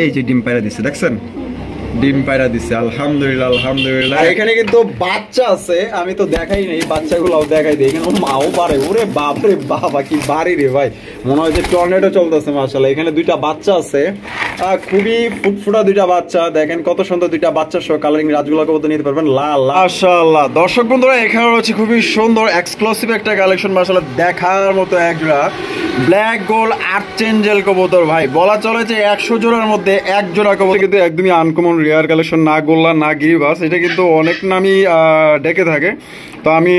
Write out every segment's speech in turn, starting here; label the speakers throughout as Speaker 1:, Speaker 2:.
Speaker 1: এই যে ডিম পায়রা দিচ্ছে, দেখছেন? ডিম পায়রা দিচ্ছে, আলহামদুলিল্লাহ আলহামদুলিল্লাহ। এখানে কিন্তু বাচ্চা আছে, আমি তো দেখাই নাই, বাচ্চাগুলোও দেখাই দিই। এখানে মাও পারে, ওরে বাপরে বাবা কি বাড়ি রে ভাই, মনে হয় যে টর্নেডো চলতেছে মাশাআল্লাহ। এখানে দুইটা বাচ্চা আছে, খুবই ফুটফুটা দুইটা বাচ্চা, দেখেন কত সুন্দর দুইটা বাচ্চা সহ কালারিং রাজগুলোকে মতো নিতে পারবেন লাল মাশাআল্লাহ। দর্শক বন্ধুরা, এখানে রয়েছে খুবই সুন্দর এক্সক্লুসিভ একটা কালেকশন মাশাআল্লাহ, দেখার মতো একজোড়া ব্ল্যাক গোল্ড আর্চেঞ্জেল কবুতর। ভাই বলা চলে যে 100 জোড়ার মধ্যে এক জোড়া কবুতর, কিন্তু একদমই আনকমন রেয়ার কালেকশন, না গোল্লা না গিরিবাস, এটা কিন্তু অনেক নামই ডেকে থাকে। তো আমি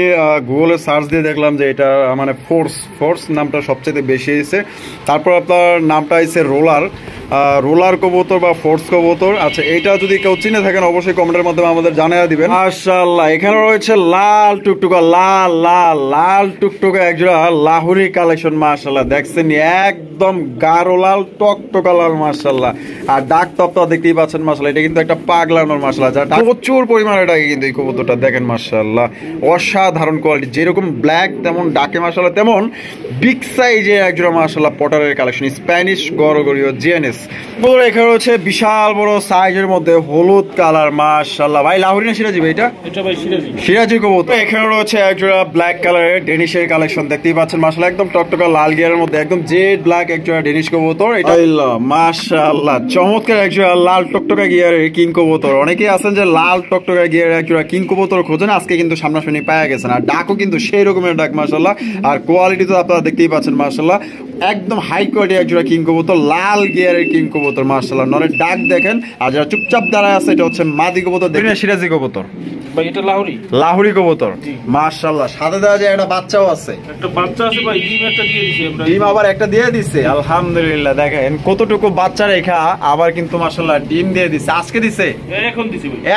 Speaker 1: গুগলে সার্চ দিয়ে দেখলাম যে এটা মানে ফোর্স নামটা সবচেয়ে বেশি এসেছে। তারপর আপনার নামটা এসেছে রোলার কবুতর বা ফোর্স কবুতর। আচ্ছা, এটা যদি কেউ চিনে থাকেন অবশ্যই কমেন্টের মাধ্যমে আমাদের জানিয়ে দিবেন। মাশাআল্লাহ, এখানে রয়েছে লাল টুকটুকা লাল টুকটুকা একজোড়া লাহুরি কালেকশন মাশাআল্লাহ, দেখছেন একদম গাঢ় লাল টকটকা লাল মাশাআল্লাহ। আর ডাক তপ্তা দেখতেই পাচ্ছেন মাশাআল্লাহ, এটা কিন্তু একটা পাগলানোর মাশাআল্লাহ, যা প্রচুর পরিমাণে ডাকে কিন্তু এই কবুতরটা, দেখেন মাশাআল্লাহ অসাধারণ কোয়ালিটি, যেরকম ব্ল্যাক তেমন ডাকে মাশাআল্লাহ, তেমন বিগ সাইজে একজোড়া মাশাআল্লাহ পটারের কালেকশন, স্প্যানিশ গরগরীয় জিএনএস। এখানে রয়েছে বিশাল বড় সাইজের মধ্যে হলুদ কালার মাশাআল্লাহ। ভাই লাহুরি না সিরাজি ভাই?
Speaker 2: এটা ভাই
Speaker 1: সিরাজি কবুতর। এখানে রয়েছে একজোড়া ব্ল্যাক কালারের ডেনিশের কালেকশন, দেখতেই পাচ্ছেন মাশাআল্লাহ, একদম টকটকা লাল গিয়ারের মধ্যে একদম জেড ব্ল্যাক একজোড়া ডেনিশ কবুতর। এটা মাশাআল্লাহ চমৎকার একজোড়া লাল টকটকা গিয়ারের কিং কবুতর। অনেকেই আছেন যে লাল টকটকা গিয়ারের একজোড়া কিং কবুতর খোঁজেন, আজকে কিন্তু সামনাসামনি পাওয়া গেছেন। আর ডাকও কিন্তু সেই রকমের ডাক মাশাআল্লাহ, আর কোয়ালিটি তো আপনারা দেখতেই পাচ্ছেন মাশাআল্লাহ, একদম হাই কোয়ালিটি একজোড়া কিং কবুতর, লাল গিয়ারের কিং কবুতর মাশাআল্লাহ। নরের ডাক দেখেন, আর যারা চুপচাপ দাঁড়ায় আছে এটা হচ্ছে মাদি কবুতর, দেখেন সিরাজি কবুতর
Speaker 2: ভাই, এটা
Speaker 1: লাহুরি কবুতর মাশাআল্লাহ। সাথে দেওয়া যায় একটা বাচ্চাও আছে,
Speaker 2: একটা বাচ্চা আছে ভাই, ডিম একটা দিয়ে দিয়েছে আমরা,
Speaker 1: ডিম আবার একটা দিয়ে দিছে আলহামদুলিল্লাহ। দেখেন কতটুকু বাচ্চা রেখা, আবার কিন্তু মাশাআল্লাহ ডিম দিয়ে দিছে, আজকে দিছে,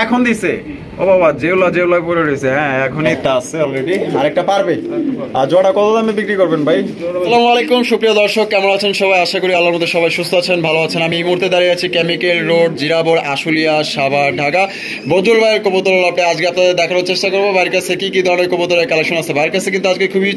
Speaker 1: এখন দিছে। ও বাবা, জেউলা পড়ে রয়েছে, হ্যাঁ এখনই একটা আছে অলরেডি, আরেকটা পারবে। আর জোড়া কত দামে বিক্রি করবেন ভাই? আসসালামু আলাইকুম সুপ্রিয় দর্শক, কেমন আছেন সবাই? আশা করি আল্লাহর মধ্যে সবাই সুস্থ আছেন, ভালো আছেন। আমি এই মুহূর্তে দাঁড়িয়ে আছি কেমিক্যাল রোড, জিরাবর, আশুলিয়া, সাভার, ঢাকা। বজলুল ভাইয়ের কবুতর লটে আজকে আপনাদের দেখানোর চেষ্টা করবো ভাইয়ের কাছে কি কি ধরনের কবুতরের কালেকশন আছে। ভাইয়ের কাছে কিন্তু আজকে খুবই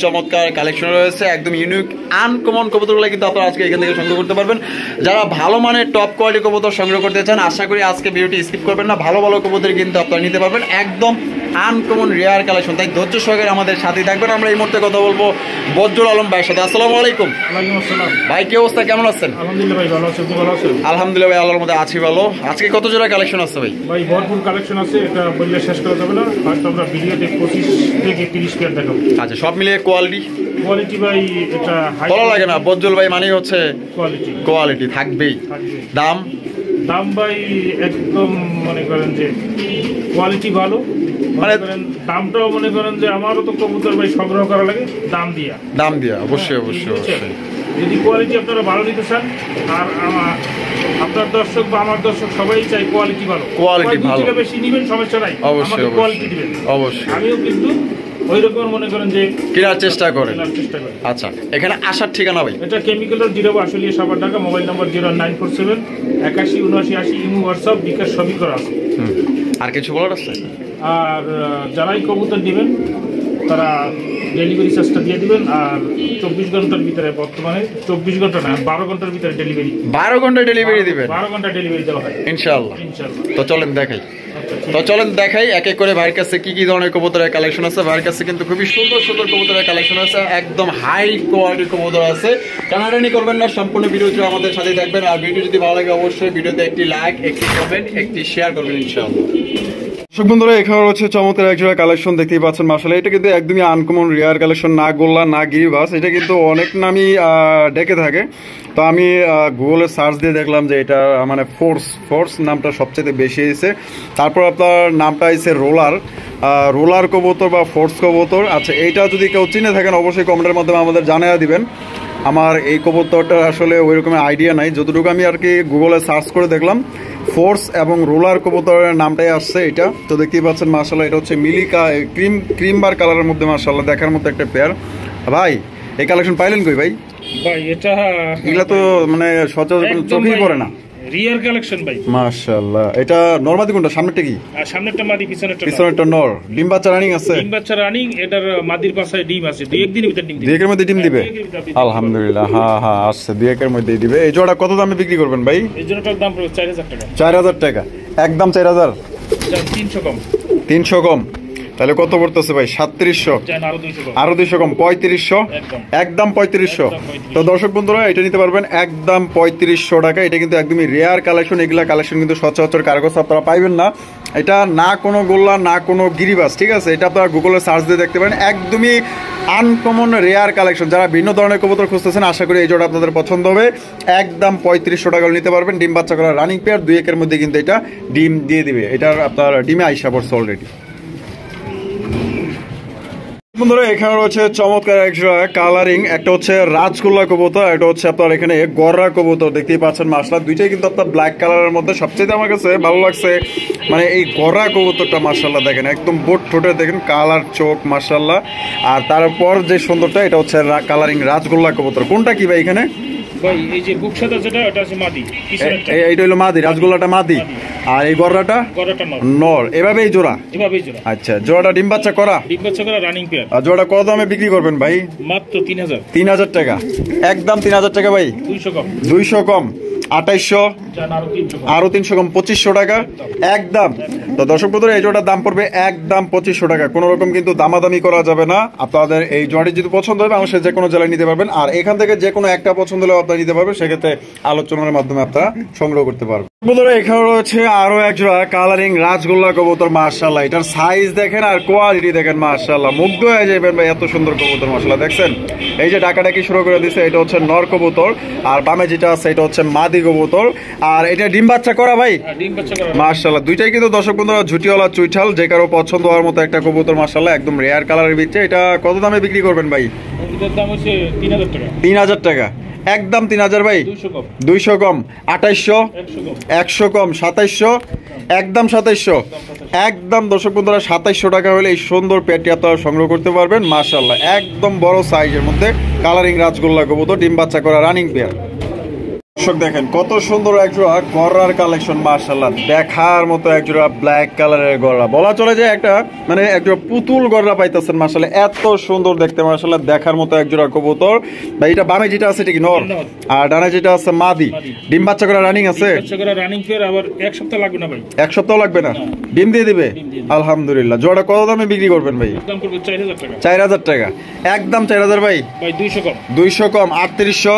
Speaker 1: চমৎকার কালেকশন রয়েছে, একদম ইউনিক আনকমন কবুতরগুলো কিন্তু আপনারা আজকে এখান থেকে সংগ্রহ করতে পারবেন। যারা ভালো মানের টপ কোয়ালিটি কবুতর সংগ্রহ করতে চান, আশা করি আজকে ভিডিওটি স্কিপ করবেন না, ভালো কবুতর কিন্তু আপনারা নিতে পারবেন, একদম আনকমন রেয়ার কালেকশন। তাই ধৈর্য সহকারে আমাদের সাথেই থাকবেন। আমরা এই মুহূর্তে কথা বলবো বজলুল আলম ভাইয়ের সাথে। আসসালামু আলাইকুম।
Speaker 2: ওয়ালাইকুম আসসালাম
Speaker 1: ভাই, কি অবস্থা, কেমন আছেন?
Speaker 2: আলহামদুলিল্লাহ ভাই, ভালো আছি, আপনি ভালো আছেন?
Speaker 1: আলহামদুলিল্লাহ ভাই, আল্লাহর মধ্যে আছি ভালো। আজকে কত জোড়া কালেকশন আছে ভাই?
Speaker 2: ভাই ভরপুর কালেকশন আছে, এটা বললে শেষ করা যাবে না। ফার্স্ট আমরা ভিডিওতে 25 থেকে 30 পেয়ার দেখাবো।
Speaker 1: আচ্ছা, সব মিলিয়ে
Speaker 2: কোয়ালিটি ভাই এটা
Speaker 1: ভালো লাগে না, বজলুল ভাই মানে হচ্ছে কোয়ালিটি থাকবেই।
Speaker 2: দাম ভাই একদম মনে করেন যে কোয়ালিটি ভালো, মানে দামটাও মনে করেন যে আমারও তো কবুতর ভাই সংগ্রহ করা লাগে দাম দিয়া অবশ্যই। যদি কোয়ালিটি আপনারা ভালো নিতে চান, আর আপনার দর্শক বা আমার দর্শক সবাই চাই কোয়ালিটি ভালো বেশি নিবেন, সমস্যা নাই, আমাকে কোয়ালিটি দিবেন অবশ্যই। আমিও কিন্তু ওই রকম মনে করেন যে
Speaker 1: কেনার চেষ্টা করেন। আচ্ছা, এখানে আসার ঠিকানা ভাই?
Speaker 2: এটা chemical road, Zirabo, Ashulia, Savar, Dhaka. Mobile number 0947 81 79 80, Imo, WhatsApp, bKash সবই করা আছে।
Speaker 1: আর কিছু বলার আছে?
Speaker 2: আর যারাই কবুতর দিবেন তারা ডেলিভারি চার্জটা দিয়ে দিবেন। আর 24 ঘন্টার ভিতরে, বর্তমানে 24 ঘন্টা না, 12 ঘন্টার ভিতরে ডেলিভারি।
Speaker 1: 12 ঘন্টা ডেলিভারি দিবেন?
Speaker 2: 12 ঘন্টা ডেলিভারি দেওয়া হয়
Speaker 1: ইনশাআল্লাহ। তো চলেন দেখাই এক এক করে ভাইয়ের কাছে কি ধরনের কবুতরের কালেকশন আছে। ভাইয়ের কাছে কিন্তু খুবই সুন্দর কবুতরের কালেকশন আছে, একদম হাই কোয়ালিটির কবুতর আছে। টানাটানি করবেন না, সম্পূর্ণ ভিডিওটি আমাদের সাথে দেখবেন। আর ভিডিও যদি ভালো লাগে অবশ্যই ভিডিওতে একটি লাইক, একটি কমেন্ট, একটি শেয়ার করবেন ইনশাআল্লাহ। দর্শক বন্ধুরা, এখানে রয়েছে চমৎকার একজোড়া কালেকশন, দেখতেই পাচ্ছেন মাশাআল্লাহ, এটা কিন্তু একদমই আনকমন রেয়ার কালেকশন, না গোল্লা না গিরিবাস, এটা কিন্তু অনেক নামই ডেকে থাকে। তো আমি গুগলে সার্চ দিয়ে দেখলাম যে এটা মানে ফোর্স নামটা সবচেয়ে বেশি এসেছে। তারপর আপনার নামটা এসেছে রোলার কবুতর বা ফোর্স কবুতর। আচ্ছা, এইটা যদি কেউ চিনে থাকেন অবশ্যই কমেন্টের মাধ্যমে আমাদের জানিয়ে দিবেন। আমার এই কবুতরটার আসলে ওই রকমের আইডিয়া নাই, যতটুকু আমি আর কি গুগলে সার্চ করে দেখলাম ফোর্স এবং রোলার কবুতরের নামটাই আসছে এটা। তো দেখতেই পাচ্ছেন মাশাআল্লাহ, এটা হচ্ছে মিলিকা ক্রিম বার কালারের মধ্যে মাশাআল্লাহ দেখার মতো একটা পেয়ার। ভাই, এই কালেকশন পাইলেন কই ভাই?
Speaker 2: ভাই এগুলা
Speaker 1: তো মানে সচরাচর চোখেই পড়ে না।
Speaker 2: রিয়ার কালেকশন ভাই।
Speaker 1: মাশাআল্লাহ। এটা নরমাদি কোনটা, সামনেরটা কি?
Speaker 2: আর সামনেরটা মাদি, পিছনেরটা
Speaker 1: নর। ডিম বাচ্চা রানিং আছে?
Speaker 2: ডিম বাচ্চা রানিং। এটার মাদির পাশে ডিম আছে, দুই একদিনের ভিতর ডিম দিবে।
Speaker 1: দুই একের মধ্যে ডিম দিবে? আলহামদুলিল্লাহ। হ্যাঁ হ্যাঁ আসছে, দুই একের মধ্যেই দিবে। এই জোড়া কত দামে বিক্রি করবেন ভাই?
Speaker 2: এই জোড়াটার দাম পড়বে 4000 টাকা।
Speaker 1: 4000 টাকা, একদম 4000।
Speaker 2: 300 কম।
Speaker 1: 300 কম, তাহলে কত পড়তেছে ভাই? 3700। আরো 200 কম, 3500। একদম 3500। তো দর্শক বন্ধুরা এটা নিতে পারবেন একদম 3500 টাকা। এটা কিন্তু একদমই রেয়ার কালেকশন। এগুলা কালেকশন কিন্তু সচরাচর কারগজ আপনারা পাইবেন না। এটা না কোনো গোল্লা, না কোনো গিরিবাস, ঠিক আছে? এটা আপনারা গুগলে সার্চ দিয়ে দেখতে পারেন। একদমই আনকমন রেয়ার কালেকশন। যারা ভিন্ন ধরনের কবুতর খুঁজতেছেন, আশা করি এই জোড়া আপনাদের পছন্দ হবে। একদম 3500 টাকা নিতে পারবেন। ডিম বাচ্চা করা রানিং পেয়ার, 2 একের মধ্যে কিন্তু এটা ডিম দিয়ে দিবে। এটার আপনার ডিমে আইসা পড়ছে অলরেডি। বন্ধুরা এখানে রয়েছে চমৎকার একটা কালারিং, একটা হচ্ছে রাজগোল্লা কবুতর, একটা হচ্ছে আপনার এখানে গররা কবুতর। দেখতেই পাচ্ছেন মাশাআল্লাহ, দুইটাই কিন্তু আপনার ব্ল্যাক কালারের মধ্যে। সবচেয়ে আমার কাছে ভালো লাগছে মানে এই গররা কবুতরটা মাশাআল্লাহ, দেখেন একদম বোট ঠোঁটে, দেখেন কালার চোখ মাশাআল্লাহ। আর তারপর যে সুন্দরটা, এটা হচ্ছে কালারিং রাজগোল্লা কবুতর। কোনটা কি ভাই এখানে?
Speaker 2: ভাই এই যে বুকসাদা যেটা, এটা আছে মাদি, পিছনেরটা
Speaker 1: এইটা হলো মাদি, রাজগোল্লাটা মাদি। আর এই গররাটা নর। এভাবেই জোড়া?
Speaker 2: এভাবেই জোড়া।
Speaker 1: আচ্ছা, জোড়াটা ডিম বাচ্চা করা?
Speaker 2: ডিম বাচ্চা করা রানিং পেয়ার।
Speaker 1: আর জোড়া কত দামে বিক্রি করবেন ভাই?
Speaker 2: মাত্র 3000।
Speaker 1: 3000 টাকা, একদম 3000 টাকা ভাই।
Speaker 2: 200 কম।
Speaker 1: 200 কম, 2800। আরো 300 কম, 2500 টাকা একদম। তো দর্শক বন্ধুরা এই জোড়ার দাম পড়বে একদম 2500 টাকা। কোনো রকম কিন্তু দামাদামি করা যাবে না। আপনাদের এই জোড়াটি যদি পছন্দ হবে, অবশ্যই যে কোনো জেলায় নিতে পারবেন। আর এখান থেকে যে কোনো একটা পছন্দ হলে আপনারা নিতে পারবেন, সেক্ষেত্রে আলোচনার মাধ্যমে আপনারা সংগ্রহ করতে পারবেন। বন্ধুরা এখানে রয়েছে আরো এক জোড়া কালারিং রাজগোল্লা কবুতর। মাশাআল্লাহ, এটার সাইজ দেখেন আর কোয়ালিটি দেখেন, মাশাআল্লাহ মুগ্ধ হয়ে যাবেন ভাই, এত সুন্দর কবুতর মাশাআল্লাহ। দেখছেন এই যে ডাকাডাকি শুরু করে দিচ্ছে, এটা হচ্ছে নর কবুতর। আর বামে যেটা আছে এটা হচ্ছে মাদি কবুতর। আর এটা ডিম বাচ্চা করা ভাই?
Speaker 2: ডিম বাচ্চা করা
Speaker 1: মাশাআল্লাহ। দুইটাই কিন্তু দর্শক বন্ধুরা ঝুটিওয়ালা চুইঠাল, যে কারো পছন্দ হওয়ার মতো একটা কবুতর মাশাআল্লাহ, একদম রেয়ার কালারের ভিতরে। এটা কত দামে বিক্রি করবেন ভাই?
Speaker 2: এটার দাম হচ্ছে 3000 টাকা।
Speaker 1: 3000 টাকা, একদম 3000 ভাই। 200 কম, 2800। 100 কম, 2700। একদম 2700। একদম দর্শক বন্ধুরা 2700 টাকা হলে এই সুন্দর পেয়ারটি আপনারা সংগ্রহ করতে পারবেন মাশাআল্লাহ। একদম বড় সাইজের মধ্যে কালারিং রাজগোল্লা কবুতর, ডিম বাচ্চা করা রানিং পেয়ার। দর্শক দেখেন কত সুন্দর একজোড়া গররার কালেকশন মাশাআল্লাহ, দেখার মতো একজোড়া ব্ল্যাক কালারের গররা। বলা চলে যে একটা মানে একজোড়া পুতুল গররা পাইতেছেন মাশাআল্লাহ, এত সুন্দর দেখতে মাশাআল্লাহ, দেখার মতো একজোড়া কবুতর। ভাই এটা বামে যেটা আছে এটা কি নর? আর ডানে যেটা আছে মাদি। ডিম বাচ্চা করা রানিং আছে?
Speaker 2: বাচ্চা করা রানিং পেয়ার। আবার এক সপ্তাহ লাগবে না ভাই।
Speaker 1: এক সপ্তাহ লাগবে না, ডিম দিয়ে দিবে আলহামদুলিল্লাহ। জোড়া কত দামে বিক্রি করবেন ভাই?
Speaker 2: দাম পড়বে 4000 টাকা।
Speaker 1: 4000 টাকা, একদম 4000 ভাই।
Speaker 2: ভাই 200 কম।
Speaker 1: 200 কম, 3800।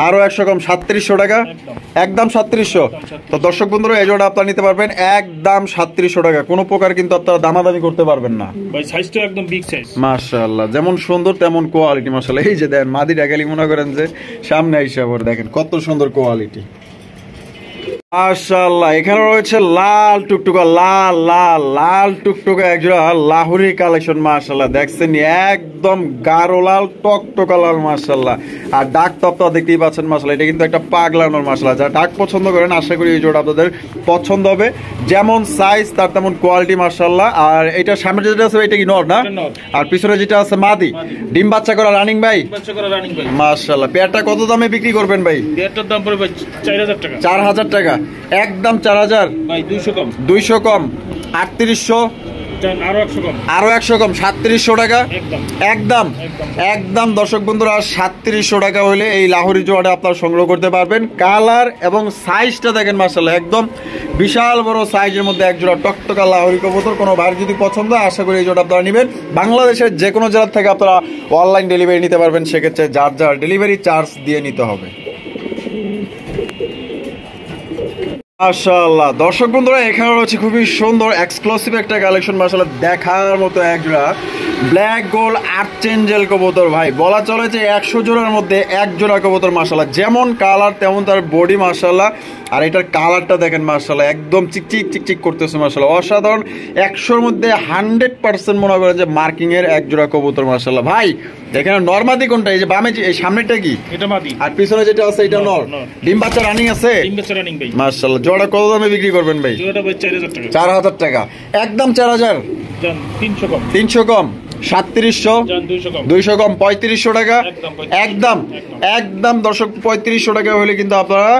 Speaker 2: আরো 100 কম,
Speaker 1: 3700 টাকা, একদম 3700। তো দর্শক বন্ধুরা এই জোড়া আপনারা নিতে পারবেন একদম 3700 টাকা। কোনো প্রকার কিন্তু আপনারা দামাদামি করতে পারবেন না
Speaker 2: ভাই। সাইজটা একদম বিগ সাইজ
Speaker 1: মাশাআল্লাহ, যেমন সুন্দর তেমন কোয়ালিটি মাশাআল্লাহ। এই যে দেখেন মাদিটা গেলি মনে করেন যে সামনে আইসা পড়ে, দেখেন কত সুন্দর কোয়ালিটি মাশাআল্লাহ। এখানে রয়েছে লাল টুকটুকা, লাল লাল লাল টুকটুকা একজোড়া লাহোরি কালেকশন মাশাআল্লাহ। দেখছেন একদম গাঢ় লাল, টকটকা লাল মাশাআল্লাহ। আর ডাক তো আপনারা দেখতেই পাচ্ছেন মাশাআল্লাহ, এটা কিন্তু একটা পাগলানোর মাশাআল্লাহ। যারা ডাক পছন্দ করেন আশা করি এই জোড়া আপনাদের পছন্দ হবে। যেমন সাইজ তার তেমন কোয়ালিটি মাশাআল্লাহ। আর এটা সামনে যেটা আছে এটা কি নর না? আর পিছনে যেটা আছে মাদি। ডিম বাচ্চা করা রানিং ভাই? মাশাআল্লাহ। পেয়ারটা কত দামে বিক্রি করবেন ভাই?
Speaker 2: পেয়ারটার দাম পড়বে 4000 টাকা।
Speaker 1: 4000 টাকা, একদম 4000
Speaker 2: ভাই। 200 কম।
Speaker 1: 200 কম, 3800। আরো 100 কম, 3700 টাকা একদম। একদম দর্শক বন্ধুরা 3700 টাকা হলে এই লাহোরি জোড়াটা আপনারা সংগ্রহ করতে পারবেন। কালার এবং সাইজটা দেখেন মাশাআল্লাহ, একদম বিশাল বড় সাইজের মধ্যে এক জোড়া টকটকা লাহোরি কবুতর। কোনো ভাই যদি পছন্দ হয় আশা করি এই জোড়া আপনারা নেবেন। বাংলাদেশের যে কোনো জেলা থেকে আপনারা অনলাইন ডেলিভারি নিতে পারবেন, সেক্ষেত্রে যার যার ডেলিভারি চার্জ দিয়ে নিতে হবে। মাশাআল্লাহ দর্শক বন্ধুরা এখানে রয়েছে খুবই সুন্দর এক্সক্লুসিভ একটা কালেকশন মাশাআল্লাহ, দেখার মতো একজোড়া ব্ল্যাক গোল্ড আর্চেঞ্জেল কবুতর। ভাই বলা চলে যে 100 জোড়ার মধ্যে এক জোড়া কবুতর মাশাআল্লাহ, যেমন কালার তেমন তার বডি মাশাআল্লাহ। আর এটার কালারটা দেখেন মাশাআল্লাহ, একদম চিকচিক চিকচিক করতেছে মাশাআল্লাহ, অসাধারণ। 100-র মধ্যে 100% মনে করেন যে মার্কিং এর এক জোড়া কবুতর মাশাআল্লাহ। ভাই এখানে নরমাদি কোনটা? এই যে বামে এই সামনেটা কি?
Speaker 2: এটা মাদি। আর
Speaker 1: পিছনে যেটা আছে এটা নর। ডিম বাচ্চা রানিং আছে?
Speaker 2: ডিম বাচ্চা রানিং ভাই।
Speaker 1: মাশাআল্লাহ। জোড়া কত দামে বিক্রি করবেন ভাই?
Speaker 2: জোড়াটা ভাই 4000 টাকা।
Speaker 1: 4000 টাকা, একদম 4000।
Speaker 2: 300 কম।
Speaker 1: 300 কম, 3700
Speaker 2: জান 200 কম
Speaker 1: 200 কম 3500 টাকা
Speaker 2: একদম
Speaker 1: একদম একদম দর্শক 3500 টাকা হলে কিন্তু আপনারা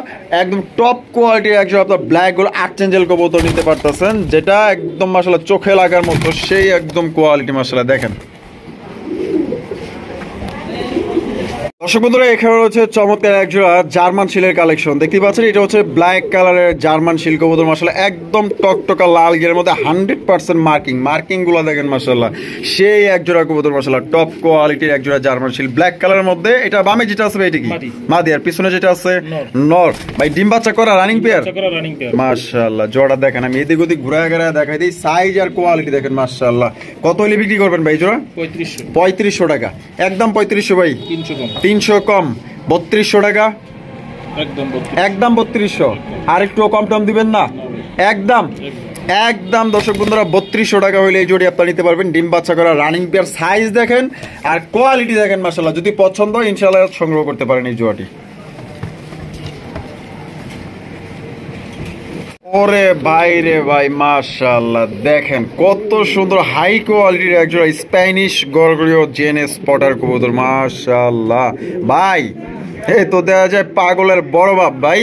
Speaker 1: একদম টপ কোয়ালিটির একজন আপনার ব্ল্যাক গোল আর্চেঞ্জেল কবুতর নিতে পারতেছেন, যেটা একদম মাশাআল্লাহ চোখে লাগার মতো সেই একদম কোয়ালিটি মাশাআল্লাহ। দেখেন দর্শক বন্ধুরা, এখানে রয়েছে চমৎকার একজোড়া জার্মান শিলের কালেকশন দেখতে পাচ্ছেন। এটা হচ্ছে ব্ল্যাক কালারের জার্মান শিল কবুতর মাশাআল্লাহ, একদম টকটকা লাল গিয়ারের মধ্যে 100% মার্কিং গুলো দেখেন মাশাআল্লাহ, সেই একজোড়া কবুতর মাশাআল্লাহ, টপ কোয়ালিটির একজোড়া জার্মান শিল ব্ল্যাক কালারের মধ্যে। এটা বামে যেটা আছে এটা কি মাদি, আর পিছনে যেটা আছে নর। ভাই ডিম বাচ্চা করা রানিং পেয়ার মাশাআল্লাহ, জোড়া দেখেন। আমি এদিক ওদিক ঘুরে ঘুরে দেখাই দিই, সাইজ আর কোয়ালিটি দেখেন মাশাআল্লাহ। কত হলে বিক্রি করবেন ভাই জোড়া? 3500 টাকা একদম 3500 ভাই, 300 কম 3200 টাকা একদম 3200, আর একটু কম টম দিবেন না? একদম একদম দর্শক বন্ধুরা 3200 টাকা হইলে এই জোড়ি আপনারা নিতে পারবেন। ডিম বাচ্চা করা রানিং পেয়ার, সাইজ দেখেন আর কোয়ালিটি দেখেন মাশাআল্লাহ। যদি পছন্দ হয় ইনশাআল্লাহ সংগ্রহ করতে পারেন এই জোড়াটি। ওরে ভাই রে ভাই মাশাআল্লাহ, দেখেন কত সুন্দর হাই কোয়ালিটির একজোড়া স্প্যানিশ গরগরিও জেনেস পটার কবুতর মাশাআল্লাহ। ভাই এই তো দেখা যায় পাগলের বড় বাপ ভাই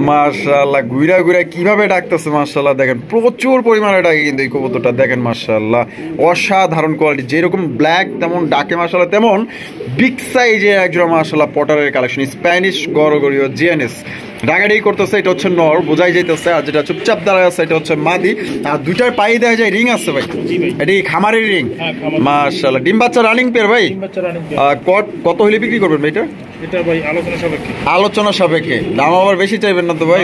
Speaker 1: মাশাআল্লাহ, ঘুরা ঘুরা কিভাবে ডাকতেছে মাশাআল্লাহ। দেখেন প্রচুর পরিমাণে ডাকে কিন্তু এই কবুতরটা, দেখেন মাশাআল্লাহ অসাধারণ কোয়ালিটি। যেরকম ব্ল্যাক তেমন ডাকে মাশাআল্লাহ, তেমন বিগ সাইজের একজোড়া মাশাআল্লাহ পটারের কালেকশন স্প্যানিশ গরগরিও জেনেস। ডাকাডাকি করতেছে, এটা হচ্ছে নর বোঝাই যাইতেছে, আর যেটা চুপচাপ দাঁড়ায় আছে এটা হচ্ছে মাদি। আর দুইটার পায়ে দেখা যায় রিং আছে ভাই, এটা কি খামারের রিং মাশাআল্লাহ। ডিম বাচ্চা রানিং পেয়ার ভাই, কত হলে বিক্রি করবেন ভাই এটা?
Speaker 2: এটা ভাই আলোচনা সাপেক্ষে,
Speaker 1: আলোচনা সাপেক্ষে। দাম আবার বেশি চাইবেন না তো ভাই?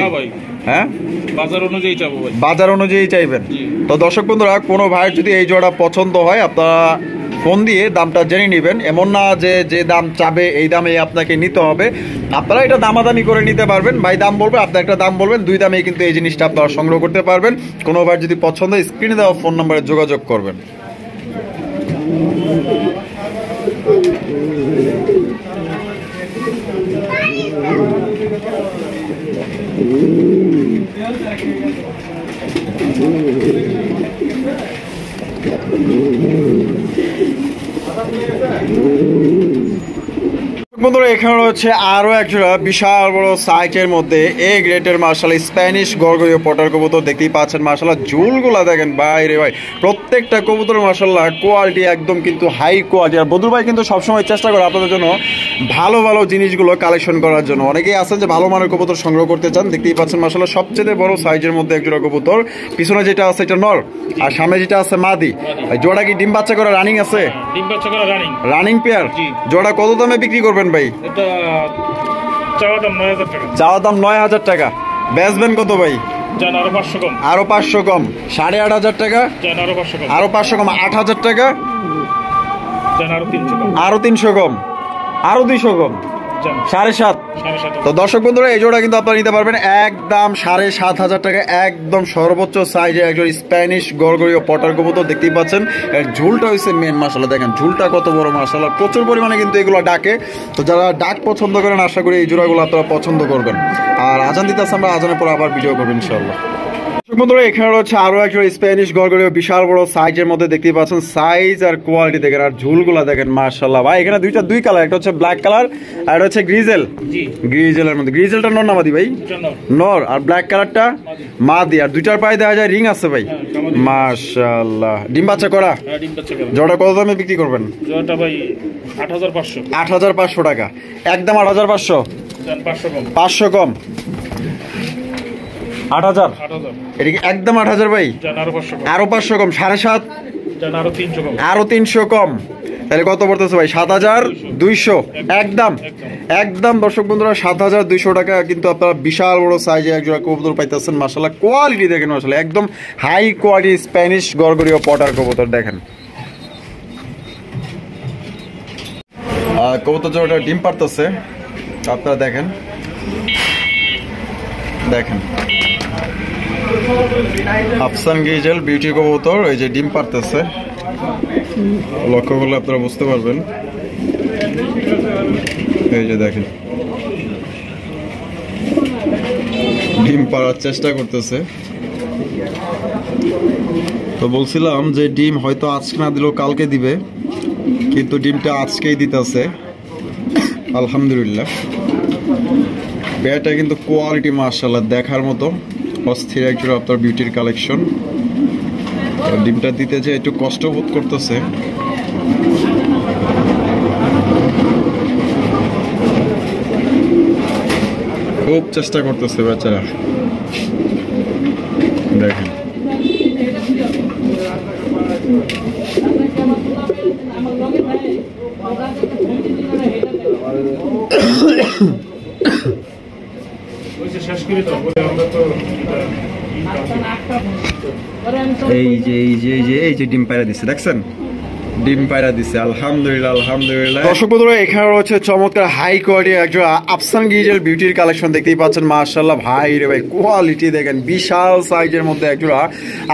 Speaker 1: হ্যাঁ
Speaker 2: বাজার অনুযায়ী চাইবো ভাই,
Speaker 1: বাজার অনুযায়ী চাইবেন। তো দর্শক বন্ধুরা, কোনো ভাইয়ের যদি এই জোড়া পছন্দ হয় আপনারা ফোন দিয়ে দামটা জেনে নেবেন। এমন না যে যে দাম চাবে এই দামে আপনাকে নিতে হবে, আপনারা এটা দামাদামি করে নিতে পারবেন। ভাই দাম বলবে, আপনি একটা দাম বলবেন, দুই দামে কিন্তু এই জিনিসটা আপনারা সংগ্রহ করতে পারবেন। কোনো ভাইয়ের যদি পছন্দ হয় স্ক্রিনে দেওয়া ফোন নম্বরে যোগাযোগ করবেন। বন্ধুরা, এখানে রয়েছে আরো একজোড়া বিশাল বড় সাইজের মধ্যে এ গ্রেটের মাশাআল্লাহ স্প্যানিশ গরগরিও পটার কবুতর দেখতেই পাচ্ছেন মাশাআল্লাহ। ঝুলগুলা দেখেন ভাই রে ভাই, প্রত্যেকটা কবুতর মাশাআল্লাহ কোয়ালিটি একদম কিন্তু হাই কোয়ালিটি। আর বদরুল ভাই কিন্তু সবসময় চেষ্টা করে আপনাদের জন্য ভালো ভালো জিনিসগুলো কালেকশন করার জন্য। অনেকেই আছেন যে ভালো মানের কবুতর সংগ্রহ করতে চান, দেখতেই পাচ্ছেন মাশাআল্লাহ সবচেয়ে বড় সাইজের মধ্যে একজোড়া কবুতর। পিছনে যেটা আছে এটা নর, আর সামনে যেটা আছে মাদি। জোড়া কি ডিম বাচ্চা করা রানিং আছে?
Speaker 2: ডিম বাচ্চা করা
Speaker 1: রানিং পেয়ার। জোড়া কত দামে বিক্রি করবেন ভাই?
Speaker 2: এটা চাওয়া দাম 9000 টাকা।
Speaker 1: চাওয়া দাম 9000 টাকা, বেচবেন কত ভাই?
Speaker 2: জান আরো 500 কম।
Speaker 1: আরো 500 কম, 8500 টাকা।
Speaker 2: জান আরো 500 কম।
Speaker 1: আরো 500 কম, 8000 টাকা।
Speaker 2: জান আরো 300 কম।
Speaker 1: আরো 300 কম, আরো 200 কম, 7.5। তো দর্শক বন্ধুরা, এই জোড়া কিন্তু আপনারা নিতে পারবেন একদম 7500 টাকা, একদম সর্বোচ্চ সাইজে একজন স্প্যানিশ গরগরিও পটার কবুতর দেখতেই পাচ্ছেন। এর ঝুলটা হচ্ছে মেন মাশাআল্লাহ, দেখেন ঝুলটা কত বড় মাশাআল্লাহ, প্রচুর পরিমাণে কিন্তু এগুলো ডাকে। তো যারা ডাক পছন্দ করেন আশা করি এই জোড়াগুলো আপনারা পছন্দ করবেন। আর আজান দিতে আসলে আমরা আজানের পর আবার ভিডিও করবেন ইনশাআল্লাহ। বন্ধুরা, এখানে রয়েছে আরো একজন স্প্যানিশ গরগরিও বিশাল বড় সাইজের মধ্যে দেখতেই পাচ্ছেন। সাইজ আর কোয়ালিটি দেখেন, আর ঝুলগুলা দেখেন মাশাআল্লাহ। ভাই এখানে দুই কালার, একটা হচ্ছে ব্ল্যাক কালার আর একটা হচ্ছে গ্রিজেল। গ্রিজেলের মধ্যে গ্রিজেলটা নর না মাদি ভাই? নর। আর ব্ল্যাক কালারটা মাদি, আর দুইটার পায়ে দেখা যায় রিং আছে ভাই মাশাআল্লাহ। ডিম বাচ্চা করা। জোড়া কত দামে বিক্রি করবেন?
Speaker 2: জোড়াটা ভাই 8500।
Speaker 1: 8500 টাকা একদম। 8500, 500 কম, 8000। এটা কি একদম 8000 ভাই? আরো 500 কম, 7.5। আরো 300 কম, তাহলে কত পড়তেছে ভাই? 7200 একদম। একদম দর্শক বন্ধুরা 7200 টাকা কিন্তু আপনারা বিশাল বড় সাইজে একজোড়া কবুতর পাইতেছেন মাশাআল্লাহ। কোয়ালিটি দেখেন মাশাআল্লাহ, একদম হাই কোয়ালিটি স্প্যানিশ গরগরিও পটার কবুতর দেখেন। কবুতর জোড়াটা ডিম পারতেছে আপনারা দেখেন, দেখেন আফসান গ্রিজেল বিউটি কবুতর, এই যে ডিম পারতেছে, লক্ষ্য করলে আপনারা বুঝতে পারবেন। এই যে দেখেন ডিম পাড়ার চেষ্টা করতেছে। তো বলছিলাম যে ডিম হয়তো আজকে না দিলেও কালকে দিবে, কিন্তু ডিমটা আজকেই দিতেছে আলহামদুলিল্লাহ। বেটা কিন্তু কোয়ালিটি মাশাআল্লাহ দেখার মতো অস্থির একজোড়া আপনার বিউটির কালেকশন। ডিমটা দিতে যে একটু কষ্ট বোধ করতেছে। খুব চেষ্টা করতেছে বেচারা, দেখেন। এই যে ডিম পায়রা দিচ্ছে, দেখছেন? ডিম পায়রা দিচ্ছে আলহামদুলিল্লাহ আলহামদুলিল্লাহ। দর্শক বন্ধুরা, এখানে রয়েছে চমৎকার হাই কোয়ালিটি একজন আফসান গিজেল বিউটির কালেকশন দেখতেই পাচ্ছেন। মাশাআল্লাহ ভাই রে ভাই, কোয়ালিটি দেখেন, বিশাল সাইজের মধ্যে একজন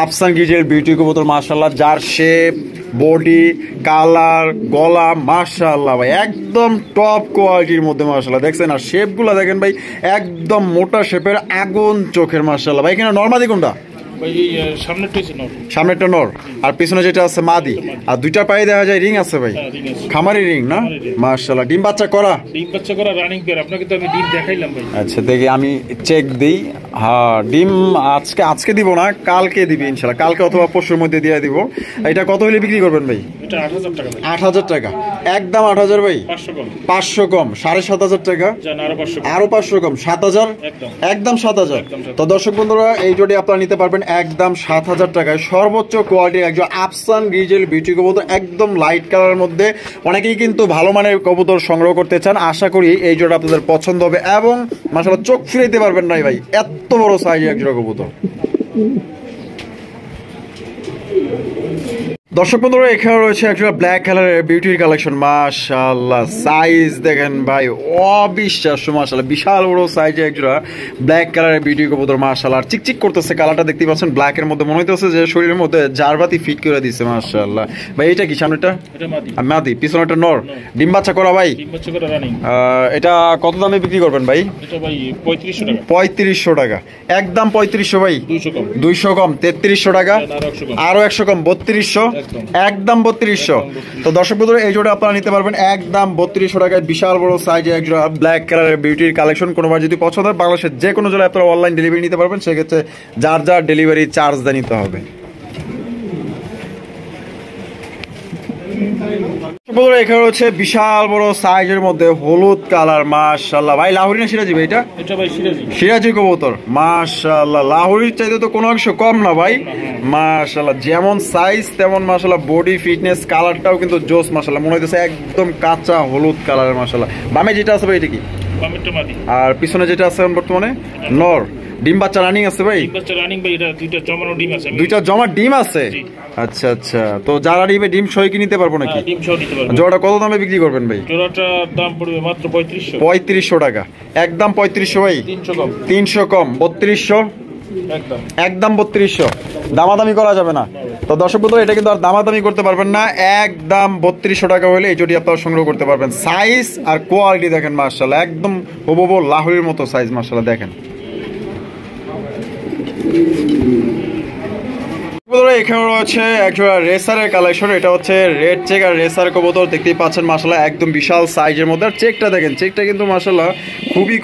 Speaker 1: আফসান গিজেল বিউটি কবুতর মাশাআল্লাহ, যার শেপ, বডি, কালার, গলা মাশাআল্লাহ ভাই একদম টপ কোয়ালিটির মধ্যে মাশাআল্লাহ, দেখছেন? আর শেপগুলো দেখেন ভাই, একদম মোটা শেপের, আগুন চোখের মাশাআল্লাহ ভাই। এখানে নরমাদি কোনটা? সামনেরটা নর আর পিছনে যেটা আছে মাদি। আর দুইটা পায়ে দেখা যায় রিং আছে ভাই, খামারি রিং না? মাশাআল্লাহ। ডিম বাচ্চা করা
Speaker 2: রানিং পেয়ার। আপনাকে তো আমি ডিম দেখাইলাম ভাই।
Speaker 1: আচ্ছা দেখি, আমি চেক দিই। হ্যাঁ, ডিম আজকে দিব না, কালকে দিবি ইনশাআল্লাহ, কালকে অথবা পরশুর মধ্যে দিয়ে দিব। এটা কত হলে বিক্রি করবেন ভাই?
Speaker 2: এটা 8000 টাকা।
Speaker 1: 8000 টাকা একদম। 8000 ভাই, 500 কম, 7500 টাকা, আরো 500 কম, 7000 একদম 7000। তো দর্শক বন্ধুরা, এই জোড়ি আপনারা নিতে পারবেন একদম 7000 টাকায়। সর্বোচ্চ কোয়ালিটির একজন আফসান গ্রিজেল বিউটি কবুতর, একদম লাইট কালারের মধ্যে। অনেকেই কিন্তু ভালো মানের কবুতর সংগ্রহ করতে চান, আশা করি এই জোড়া আপনাদের পছন্দ হবে এবং মাশাআল্লাহ চোখ ফিরাইতে পারবেন না ভাই, এত বড় সাইজের একজোড়া কবুতর। দর্শক বন্ধুরা, এখানে রয়েছে একটা ব্ল্যাক কালারের বিউটির কালেকশন। মাশাআল্লাহ সাইজ দেখেন ভাই, অবিশ্বাস্য মাশাআল্লাহ, বিশাল বড় সাইজে একটা ব্ল্যাক কালারের বিউটি কবুতর মাশাআল্লাহ। আর চিকচিক করতেছে, কালারটা দেখতে পাচ্ছেন ব্ল্যাকের মধ্যে, মনে হইতেছে যে শরীরের মধ্যে জারবাতি ফিট করে দিচ্ছে মাশাআল্লাহ ভাই। এটা কি সামনেটা?
Speaker 2: এটা মাদি।
Speaker 1: মাদি, পিছনেটা নর। ডিম বাচ্চা করা ভাই?
Speaker 2: ডিম বাচ্চা করা রানিং।
Speaker 1: এটা কত দামে বিক্রি করবেন ভাই?
Speaker 2: এটা ভাই 3500 টাকা।
Speaker 1: 3500 টাকা একদম। 3500 ভাই,
Speaker 2: 200 কম,
Speaker 1: 200 কম, 3300 টাকা, আরো 100 কম, 3200 একদম 3200। তো দর্শক বন্ধুরা, এই জোড়া আপনারা নিতে পারবেন একদম 3200 টাকায়। বিশাল বড় সাইজে এক জোড়া ব্ল্যাক কালারের বিউটির কালেকশন। কোনোবার যদি পছন্দ হয়, বাংলাদেশের যে কোনো জেলায় আপনারা অনলাইন ডেলিভারি নিতে পারবেন, সেক্ষেত্রে যার যার ডেলিভারি চার্জ দিয়ে নিতে হবে। এখানে হচ্ছে বিশাল বড় সাইজের মধ্যে হলুদ কালার মাশাআল্লাহ ভাই। লাহোরি না সিরাজি ভাই?
Speaker 2: এটা ভাই সিরাজি।
Speaker 1: সিরাজি কবুতর মাশাআল্লাহ, লাহোরির চাইতে তো কোনো অংশ কম না ভাই মাশাআল্লাহ। যেমন সাইজ তেমন মাশাআল্লাহ বডি, ফিটনেস, কালারটাও কিন্তু জোস মাশাআল্লাহ, মনে হইতেছে একদম কাঁচা হলুদ কালারের মাশাআল্লাহ। বামে যেটা আছে ভাই এটা কি? আর পিছনে যেটা আছে বর্তমানে নর। ডিম বাচ্চা রানিং আছে ভাই?
Speaker 2: ডিম বাচ্চা রানিং ভাই। এটা দুইটা জমানো ডিম আছে।
Speaker 1: দুইটা জমা ডিম আছে? আচ্ছা আচ্ছা। তো যারা নিবে ডিম সহ কি নিতে পারবো নাকি?
Speaker 2: ডিম সহ নিতে পারবো।
Speaker 1: জোড়াটা কত দামে বিক্রি করবেন ভাই?
Speaker 2: জোড়াটার দাম পড়বে মাত্র 3500।
Speaker 1: 3500 টাকা একদম। 3500 ভাই,
Speaker 2: 300 কম,
Speaker 1: 300 কম, 3200
Speaker 2: একদম,
Speaker 1: একদম 3200। দামাদামি করা যাবে না। তো দর্শক বন্ধুরা, এটা কিন্তু আর দামাদামি করতে পারবেন না, একদম 3200 টাকা হলে এই জোড়ি আপনারা সংগ্রহ করতে পারবেন। সাইজ আর কোয়ালিটি দেখেন মাশাআল্লাহ, একদম হুবহু লাহোরির মতো সাইজ মাশাআল্লাহ দেখেন। এখানে রয়েছে একটা রেসারের কালেকশন। এটা হচ্ছে রেড চেক আর রেসার কবুতর, দেখতেই পাচ্ছেন মাশাআল্লাহ একদম বিশাল সাইজের মধ্যে। আর চেকটা দেখেন, চেকটা কিন্তু মাশাআল্লাহ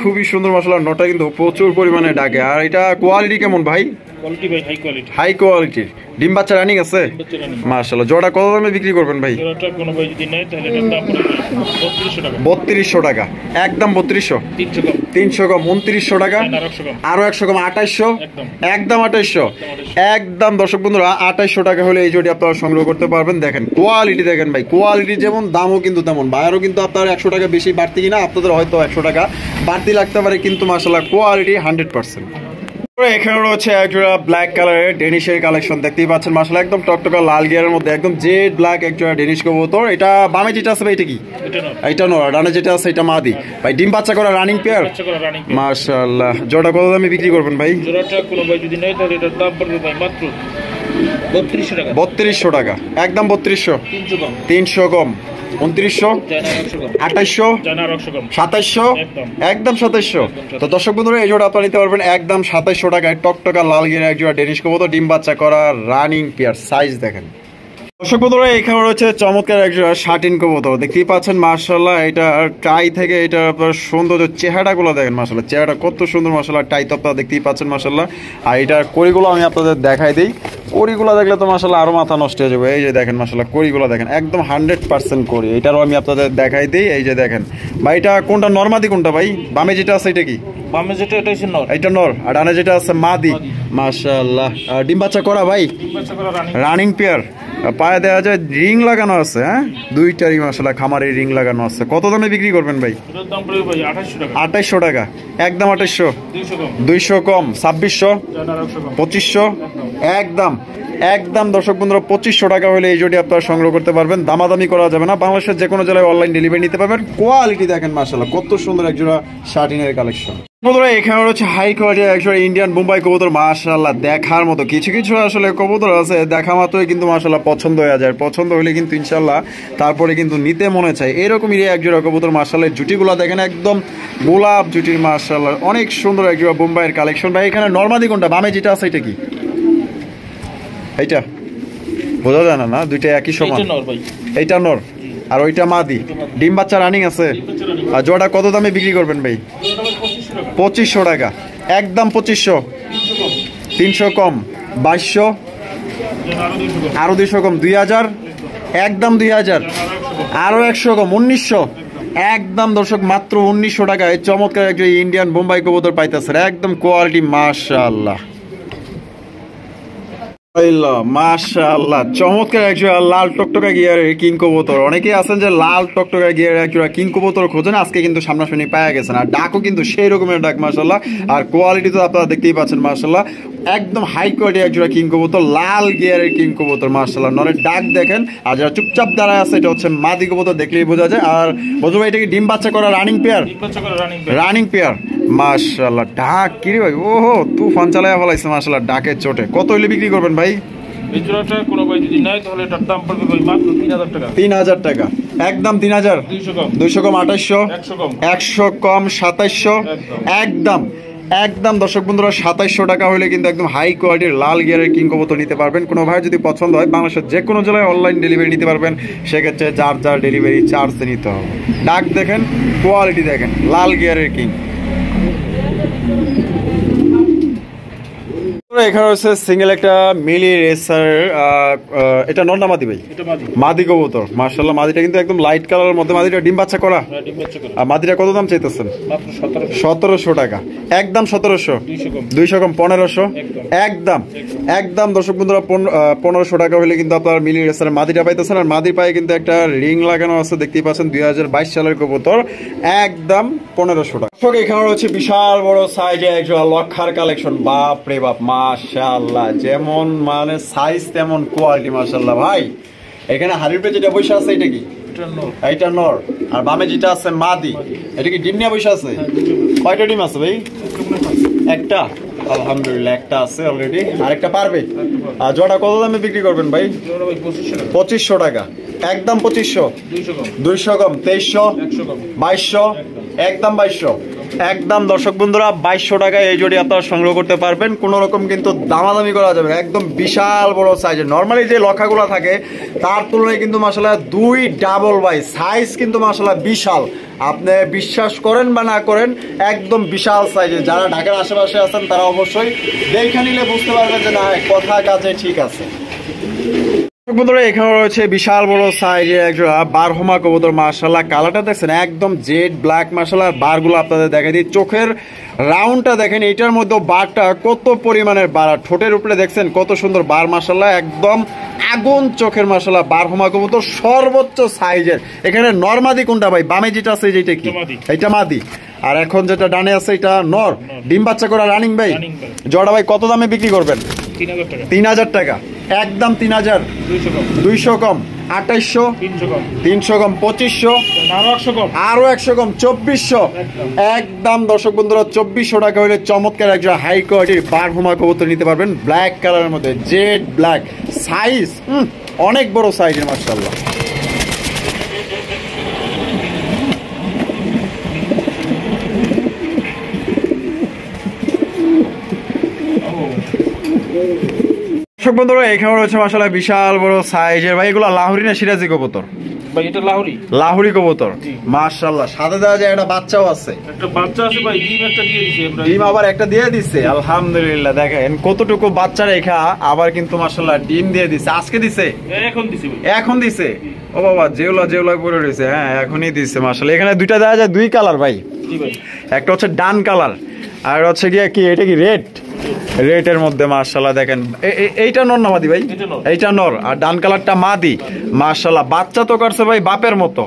Speaker 1: খুবই সুন্দর মাশাআল্লাহ। নটা কিন্তু প্রচুর পরিমাণে ডাকে। আর এটা কোয়ালিটি কেমন ভাই?
Speaker 2: কোয়ালিটি ভাই হাই কোয়ালিটি।
Speaker 1: হাই কোয়ালিটির। ডিম বাচ্চা রানিং আছে মাশাআল্লাহ। জোড়া কত দামে বিক্রি করবেন ভাই?
Speaker 2: জোড়াটা কোনো ভাই যদি নেয় তাহলে এটার দাম পড়বে 3200 টাকা।
Speaker 1: 3200 টাকা একদম। 3200,
Speaker 2: 300 কম,
Speaker 1: 300 কম, 2900 টাকা, আরো 100 কম, 2800 একদম। 2800 একদম। দর্শক বন্ধুরা, 2800 টাকা হলে এই জোড়ি আপনারা সংগ্রহ করতে পারবেন। দেখেন কোয়ালিটি দেখেন ভাই, কোয়ালিটি যেমন দামও কিন্তু তেমন। বায়ারও কিন্তু আপনার 100 টাকা বেশি বাড়তি কিনা, আপনাদের হয়তো 100 টাকা বাড়তি লাগতে পারে, কিন্তু মাশাআল্লাহ কোয়ালিটি 100%। এখানে রয়েছে একটা ব্ল্যাক কালারের ডেনিশের কালেকশন, দেখতেই পাচ্ছেন মাশাআল্লাহ একদম টকটকা লাল গিয়ারের মধ্যে, একদম জেড ব্ল্যাক একটা ডেনিশ কবুতর। এটা বামে যেটা আছে ভাই এটা কি? এটা নর। ডানে যেটা আছে এটা মাদি ভাই। ডিম বাচ্চা করা রানিং পেয়ার মাশাআল্লাহ। জোড়া কত দামে বিক্রি করবেন ভাই?
Speaker 2: জোড়াটা কোনো ভাই যদি নেয় তাহলে এটার দাম পড়বে ভাই মাত্র 3200 টাকা।
Speaker 1: 3200 টাকা একদম। 3200, 300 কম, 2900, 2800, 2700 একদম। 2700। তো দর্শক বন্ধুরা, এই জোড়া আপনারা নিতে পারবেন একদম 2700 টাকায়। টকটকা লাল গিয়ার এক জোড়া ডেনিশ কবুতর, ডিম বাচ্চা করা রানিং পেয়ার। সাইজ দেখেন। দর্শক বন্ধুরা এখানে রয়েছে চমৎকার একজন শাটিন কবুতর দেখতেই পাচ্ছেন মাশাআল্লাহ এটা টাই থেকে এটা আপনার সৌন্দর্য চেহারাগুলো দেখেন মাশাআল্লাহ চেহারা কত সুন্দর মাশাআল্লাহ টাই তো আপনারা দেখতেই পাচ্ছেন মাশাআল্লাহ আর এটার কড়িগুলো আমি আপনাদের দেখাই দিই কড়িগুলো দেখলে তো মাশাআল্লাহ আরো মাথা নষ্ট হয়ে যাবে এই যে দেখেন মাশাআল্লাহ কড়িগুলো দেখেন একদম 100% কড়ি এটারও আমি আপনাদের দেখাই দিই এই যে দেখেন ভাই এটা কোনটা নরমাদি কোনটা ভাই বামে যেটা আছে এটা কি
Speaker 2: বামে যেটা এটা হচ্ছে নর
Speaker 1: এটা নর আর ডানে যেটা আছে মাদি মাশাআল্লাহ ডিম বাচ্চা করা ভাই
Speaker 2: ডিম বাচ্চা করা
Speaker 1: রানিং পেয়ার পায়ে দেওয়া যায় রিং লাগানো আছে হ্যাঁ দুইটারই মাশাআল্লাহ খামারে রিং লাগানো আছে কত দামে বিক্রি করবেন ভাই
Speaker 2: এটার দাম পড়বে ভাই
Speaker 1: 2800 টাকা একদম 2800 200 কম 2600 2500 একদম একদম দর্শক বন্ধুরা 2500 টাকা হলে এই জোড়ি আপনারা সংগ্রহ করতে পারবেন দামাদামি করা যাবে না বাংলাদেশের যে কোনো জেলায় অনলাইন ডেলিভারি নিতে পারবেন কোয়ালিটি দেখেন মাশাআল্লাহ কত সুন্দর এক জোড়া শার্টিনের কালেকশন বন্ধুরা এখানে রয়েছে হাই কোয়ালিটির একজোড়া ইন্ডিয়ান বোম্বাই কবুতর মাশাআল্লাহ দেখার মতো কিছু কিছু আসলে কবুতর আছে দেখা মাত্রই কিন্তু মাশাআল্লাহ পছন্দ হয়ে যায় পছন্দ হলে কিন্তু ইনশাআল্লাহ তারপরে কিন্তু নিতে মনে চায় এরকমই একজোড়া কবুতর মাশাআল্লাহ জুটিগুলো দেখেন একদম গোলাপ জুটির মাশাআল্লাহ অনেক সুন্দর একজোড়া বোম্বাইয়ের কালেকশন ভাই এখানে নরমাদি কোনটা বামে যেটা আছে এটা কি এইটা বোঝা যায় না দুইটা একই সমান এইটা নর আর ওইটা মাদি ডিম বাচ্চা রানিং আছে আর জোড়া কত দামে বিক্রি করবেন ভাই 2500 টাকা একদম 2500 300 কম 2200 আরো 200 কম 2000 একদম 2000 আরো 100 কম 1900 একদম দর্শক মাত্র 1900 টাকায় চমৎকার একজন ইন্ডিয়ান বোম্বাই কবুতর পাইতেছে একদম কোয়ালিটি মাশাআল্লাহ মাশাআল্লাহ চমৎকার একজন লাল টকটকা গিয়ারের কিং কবুতর অনেকেই আছেন যে লাল টকটকা গিয়ারের একজন কিং কবুতর খোঁজেন আজকে কিন্তু সামনাসামনি পাওয়া গেছেন আর ডাকও কিন্তু সেই রকমের ডাক মাশাআল্লাহ আর কোয়ালিটি তো আপনারা দেখতেই পাচ্ছেন মাশাআল্লাহ একদম হাই কোয়ালিটি একজোড়া কিং কবুতর লাল গিয়ারের কিং কবুতর মাশাআল্লাহ নরের ডাক দেখেন আর যারা চুপচাপ দাঁড়ায় আছে এটা হচ্ছে মাদি কবুতর দেখলেই বোঝা যায় আর বন্ধু ভাই এটা কি ডিম বাচ্চা করা রানিং পেয়ার রানিং পেয়ার মাশাআল্লাহ ডাক কি রে ভাই ওহো তুফান চালায়া ফলাইছে মাশাআল্লাহ ডাকের চোটে কত হইলে বিক্রি করবেন ভাই
Speaker 2: এই জোড়াটা কোনো ভাই যদি নেয় তাহলে এটার দাম পড়বে ভাই মাত্র 3000 টাকা
Speaker 1: 3000 টাকা একদম 3000 200 কম 2800 100 কম 2700 একদম একদম দর্শক বন্ধুরা 2700 টাকা হলে কিন্তু একদম হাই কোয়ালিটির লাল গিয়ারের কিং কবুতর নিতে পারবেন কোনো ভাই যদি পছন্দ হয় বাংলাদেশের যে কোনো জেলায় অনলাইন ডেলিভারি নিতে পারবেন সেক্ষেত্রে যার ডেলিভারি চার্জ নিতে হবে ডাক দেখেন কোয়ালিটি দেখেন লাল গিয়ারের কিং এখানে হচ্ছে সিঙ্গেল একটা মিলি রেসার এটা নর না মাদি ভাই মাদি কবুতর মাশাআল্লাহ মাদিটা কিন্তু একদম লাইট কালারের মধ্যে মাদিটা ডিম বাচ্চা করা আর মাদিটা কত দাম চাইতেছেন 1700 টাকা একদম 1700 200 কম 1500 একদম একদম দর্শক বন্ধুরা 1500 টাকা হলে কিন্তু আপনার মিলি রেসার মাদিটা পাইতেছেন আর মাদির পায়ে কিন্তু একটা রিং লাগানো আছে দেখতেই পাচ্ছেন 2022 সালের কবুতর একদম 1500 টাকা এখানে রয়েছে বিশাল বড় সাইজে একজন লক্ষার কালেকশন বাপ রে বাপ মাশাআল্লাহ যেমন মানে সাইজ তেমন কোয়ালিটি মাশাআল্লাহ ভাই এখানে হাড়ির পেয়ে যেটা বসে আছে এটা কি এটা নর আর বামে যেটা আছে মাদি এটা কি ডিম নিয়ে বসে আছে কয়টা ডিম আছে ভাই একটা আলহামদুলিল্লাহ একটা আছে অলরেডি আরেকটা পারবে আর জোড়া কত দামে বিক্রি করবেন ভাই 2500 টাকা একদম 2500 200 কম 2300 2200 একদম 2200 একদম দর্শক বন্ধুরা 2200 টাকায় এই জোড়ি আপনারা সংগ্রহ করতে পারবেন কোনো রকম কিন্তু দামাদামি করা যাবে না একদম বিশাল বড় সাইজের নরমালি যে লক্ষাগুলো থাকে তার তুলনায় কিন্তু মাশাআল্লাহ দুই ডাবল বাই সাইজ কিন্তু মাশাআল্লাহ বিশাল আপনি বিশ্বাস করেন বা না করেন একদম বিশাল সাইজের যারা ঢাকার আশেপাশে আছেন তারা অবশ্যই দেখে নিলে বুঝতে পারবেন যে না কথা কাজে ঠিক আছে বন্ধুরা এখানে রয়েছে বিশাল বড় সাইজের একজোড়া বারহমা কবুতর মাশাআল্লাহ কালারটা দেখছেন একদম জেড ব্ল্যাক মাশাআল্লাহ বারগুলো আপনাদের দেখাই দিই চোখের রাউন্ডটা দেখেন এটার মধ্যে বারটা কত পরিমাণের বার ঠোঁটের উপরে দেখছেন কত সুন্দর বার মাশাআল্লাহ একদম আগুন চোখের মাশাআল্লাহ বারহমা কবুতর সর্বোচ্চ সাইজের এখানে নরমাদি কোনটা ভাই বামে যেটা আছে যেটা কি এটা মাদি আর এখন যেটা ডানে আছে এটা নর ডিম বাচ্চা করা রানিং ভাই জোড়া ভাই কত দামে বিক্রি করবেন 3000 টাকা একদম 3000 200 কম 2800 300 কম 2500 আরো 100 কম 2400 একদম দর্শক বন্ধুরা 2400 টাকা হলে চমৎকার একজন হাই কোয়ালিটির বারহুমা কবুতর নিতে পারবেন ব্ল্যাক কালারের মধ্যে জেড ব্ল্যাক সাইজ অনেক বড় সাইজের মাশাআল্লাহ দর্শক বন্ধুরা এখানে রয়েছে মাশাআল্লাহ বিশাল বড় সাইজের ভাই, এগুলো লাহোরি না সিরাজি কবুতর?
Speaker 2: ভাই এটা লাহোরি।
Speaker 1: লাহোরি কবুতর মাশাআল্লাহ, সাথে দেওয়া যায় একটা বাচ্চাও আছে।
Speaker 2: একটা বাচ্চা আছে ভাই, ডিম একটা দিয়ে দিয়েছে আমরা।
Speaker 1: ডিম আবার একটা দিয়ে দিছে, আলহামদুলিল্লাহ। দেখেন কতটুকু বাচ্চা রেখা, আবার কিন্তু মাশাআল্লাহ ডিম দিয়ে দিছে। আজকে দিছে?
Speaker 2: এখন দিছে ভাই। এখন
Speaker 1: দিছে? ও বাবা, জেউলা পড়ে রয়েছে। হ্যাঁ এখনই দিছে মাশাআল্লাহ। এখানে দুইটা দেওয়া যায়, দুই কালার ভাই।
Speaker 2: জি ভাই।
Speaker 1: একটা হচ্ছে ডান কালার, আর হচ্ছে কি এটা কি রেড? রেটের মধ্যে মাশাআল্লাহ দেখেন। এইটা নর না মাদি ভাই? এইটা নর, আর ডান কালারটা মাদি। মাশাআল্লাহ বাচ্চা তো করছে ভাই বাপের মতো,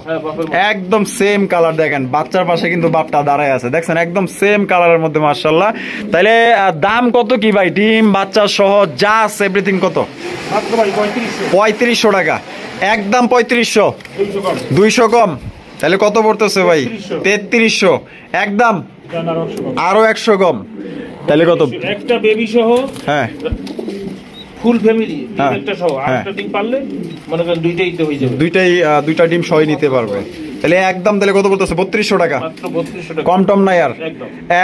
Speaker 1: একদম সেম কালার। দেখেন বাচ্চার পাশে কিন্তু বাপটা দাঁড়ায় আছে, দেখছেন একদম সেম কালারের মধ্যে মাশাআল্লাহ। তাইলে দাম কত কি ভাই? ডিম বাচ্চা সহ যা আছে এভরিথিং কত?
Speaker 2: মাত্র ভাই
Speaker 1: 3500 টাকা। একদম 3500, 200 কম। তাহলে কত পড়তেছে ভাই? 3300। একদম আরো 100 কম। তাহলে কত?
Speaker 2: একটা বেবি সহ, হ্যাঁ ফুল ফ্যামিলি একটা সহ আরেকটা ডিম পারলে মনে করেন দুইটাই তো হয়ে যাবে। দুইটা ডিম সহ নিতে পারবে। তাহলে একদম তাহলে কত বলতেছে? 3200 টাকা। মাত্র 3200 টাকা, কম টম নাই আর।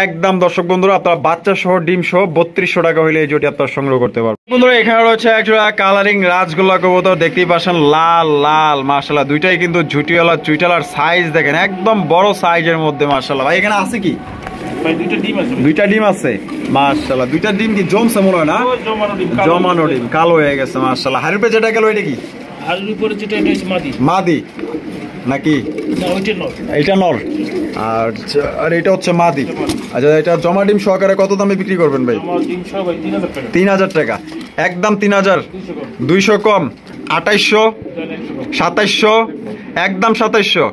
Speaker 2: একদম দর্শক বন্ধুরা আপনারা বাচ্চা সহ ডিম সহ 3200 টাকা হইলে এই জোটি আপনারা সংগ্রহ করতে পারবেন। বন্ধুরা এখানে রয়েছে একটা কালারিং রাজগোল্লা কবুতর, দেখতেই পাচ্ছেন লাল লাল মাশাআল্লাহ। দুইটাই কিন্তু ঝুটিওয়ালা চুইটালার সাইজ দেখেন একদম বড় সাইজের মধ্যে মাশাআল্লাহ। ভাই এখানে আছে কি? দুইটা ডিম আছে মাশাআল্লাহ। দুইটা ডিম কি জমছে মনে হয় না? জমানো ডিম, কালো হয়ে গেছে মাশাআল্লাহ। হাড়ির উপরে যেটা গেল এটা কি? হাড়ির উপরে যেটা এটা হচ্ছে মাদি।
Speaker 1: মাদি নাকি?
Speaker 2: না ওইটা নর।
Speaker 1: এটা নর, আর এটা হচ্ছে মাদি। আচ্ছা এটা জমা ডিম সহকারে কত দামে বিক্রি করবেন ভাই?
Speaker 2: জমা ডিম সহ ভাই 3000 টাকা।
Speaker 1: 3000 টাকা। একদম 3000, 200 কম। 2800, 2700, একদম 2700।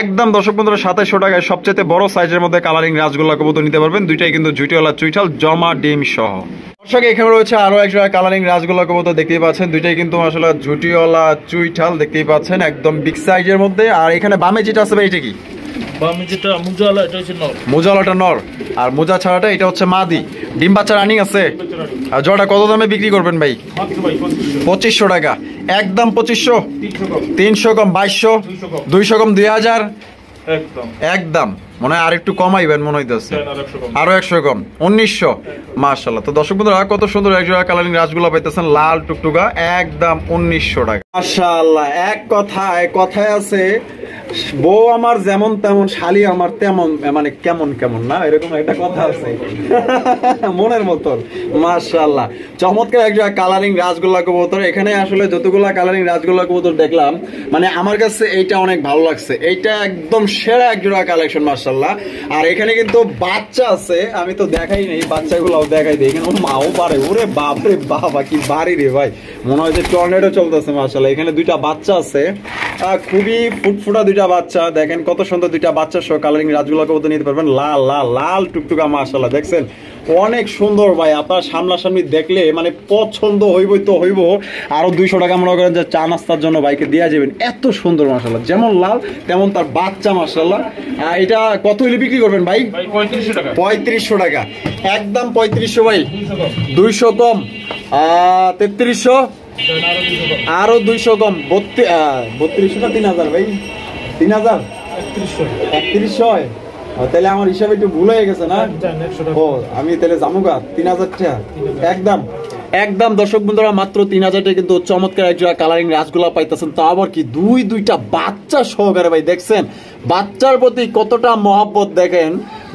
Speaker 1: একদম দর্শক বন্ধুরা 2700 টাকায় সবচেয়ে বড় সাইজের মধ্যে কালারিং রাজগোল্লা কবুতর নিতে পারবেন। দুইটাই কিন্তু ঝুটিওয়ালা চুইঠাল জমা ডিম সহ। দর্শক এখানে রয়েছে আরো একটা কালারিং রাজগোল্লা কবুতর, দেখতেই পাচ্ছেন। দুইটাই কিন্তু আসলে ঝুটিওয়ালা চুইঠাল, দেখতেই পাচ্ছেন একদম বিগ সাইজের মধ্যে। আর এখানে বামে যেটা আছে ভাই এটা কি?
Speaker 2: বামে যেটা মুজালা, এটা হচ্ছে নর।
Speaker 1: মুজালাটা নর, আর মুজা ছাড়াটা এটা হচ্ছে মাদি। ডিম বাচ্চা রানিং আছে। আর জোড়া কত দামে বিক্রি করবেন ভাই?
Speaker 2: মাত্র ভাই
Speaker 1: 2500 টাকা। একদম 2500, 300 কম, 2200, 200 কম, 2000। একদম মনে হয় আর একটু কমাইবেন মনে হইতেছে, আরো 100 কম, 1900। মাশাআল্লাহ। তো দর্শক বন্ধুরা কত সুন্দর এক জোড়া কালারিং রাজগোল্লা পাইতেছেন লাল টুকটুকা, একদম 1900 টাকা। মাশাআল্লাহ। এক কথায় আছে বউ আমার যেমন তেমন, শালি আমার তেমন, মানে কেমন কেমন না, এরকম একটা কথা আছে মনের মতন। মাশাআল্লাহ চমৎকার এক জোড়া কালারিং রাজগোল্লা কবুতর। এখানে আসলে যতগুলা কালারিং রাজগোল্লা কবুতর দেখলাম, মানে আমার কাছে এইটা অনেক ভালো লাগছে। এইটা একদম সেরা এক জোড়া কালেকশন মাশাআল্লাহ। আর এখানে কিন্তু বাচ্চা আছে, আমি তো দেখাই নেই, বাচ্চাগুলোও দেখাই দিই। এখানে মাও পারে, ওরে বাপ রে বাবা কি বাড়ি রে ভাই, মনে হয় যে টর্নেডো চলতেছে মাশাআল্লাহ। এখানে দুইটা বাচ্চা আছে, খুবই ফুটফুটা দুইটা বাচ্চা। দেখেন কত সুন্দর দুইটা বাচ্চা সহ কালারিং রাজগোল্লা কবুতর নিতে পারবেন লাল লাল লাল টুকটুকা মাশাআল্লাহ। দেখছেন অনেক সুন্দর ভাই, আপনার সামনাসামনি দেখলে মানে পছন্দ হইবই তো হইব। আরো 200 টাকা মনে করেন যে চা নাস্তার জন্য বাইকে দিয়ে যাবেন, এত সুন্দর মাশাআল্লাহ। যেমন লাল তেমন তার বাচ্চা মাশাআল্লাহ। এটা কত হইলে বিক্রি করবেন ভাই?
Speaker 2: 3500 টাকা।
Speaker 1: 3500 টাকা। একদম 3500 ভাই, 200 কম, 3300, আরো 200 কম, 3200 না 3000 ভাই? 3000, 3100 হয়। তাহলে আমার হিসাবে একটু ভুল হয়ে গেছে না? ও আমি তাহলে জামুগা 3000 টাকা। একদম দর্শক বন্ধুরা মাত্র 3000 টাকা কিন্তু চমৎকার এক জোড়া কালারিং রাজগোল্লা পাইতেছেন। তা আবার কি দুইটা বাচ্চা সহকারে ভাই। দেখছেন বাচ্চার প্রতি কতটা মহব্বত। দেখেন